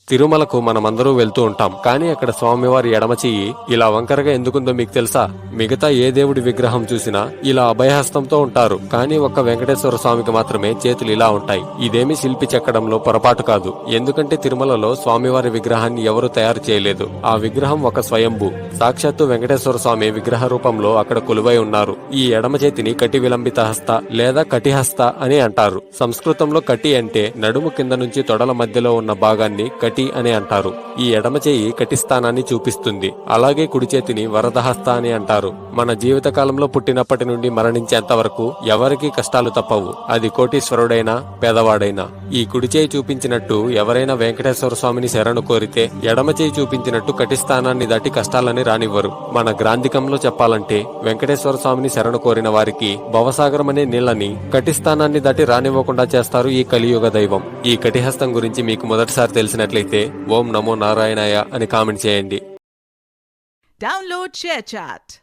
తిరుమలకు మనమందరూ వెళ్తూ ఉంటాం, కానీ అక్కడ స్వామివారి ఎడమ చెయ్యి ఇలా వంకరగా ఎందుకుందో మీకు తెలుసా? మిగతా ఏ దేవుడి విగ్రహం చూసినా ఇలా అభయహస్తంతో ఉంటారు, కానీ ఒక్క వెంకటేశ్వర స్వామికి మాత్రమే చేతులు ఇలా ఉంటాయి. ఇదేమి శిల్పి చెక్కడంలో పొరపాటు కాదు, ఎందుకంటే తిరుమలలో స్వామివారి విగ్రహాన్ని ఎవరు తయారు చేయలేదు. ఆ విగ్రహం ఒక స్వయంభూ, సాక్షాత్తు వెంకటేశ్వర స్వామి విగ్రహ రూపంలో అక్కడ కొలువై ఉన్నారు. ఈ ఎడమ చేతిని కటి విలంబిత హస్త లేదా కటిహస్త అని అంటారు. సంస్కృతంలో కటి అంటే నడుము కింద నుంచి తొడల మధ్యలో ఉన్న భాగాన్ని కటి అని అంటారు. ఈ ఎడమ చేయి కటిస్థానాన్ని చూపిస్తుంది. అలాగే కుడి చేతిని వరదహస్త అని అంటారు. మన జీవిత కాలంలో పుట్టినప్పటి నుండి మరణించేంత వరకు ఎవరికీ కష్టాలు తప్పవు, అది కోటీశ్వరుడైనా పేదవాడైనా. ఈ కుడి చేయి చూపించినట్టు ఎవరైనా వెంకటేశ్వర స్వామిని శరణు కోరితే ఎడమ చేయి చూపించినట్టు కటిస్థానాన్ని దాటి కష్టాలని రానివ్వరు. మన గ్రాంధికంలో చెప్పాలంటే వెంకటేశ్వర స్వామిని శరణు కోరిన వారికి భవసాగరం అనే నీళ్లని కటిస్థానాన్ని దాటి రానివ్వకుండా చేస్తారు ఈ కలియుగ దైవం. ఈ కటిహస్తం గురించి మీకు మొదటిసారి తెలిసినట్లయితే ఓం నమో నారాయణాయ అని కామెంట్ చేయండి. Download ShareChat.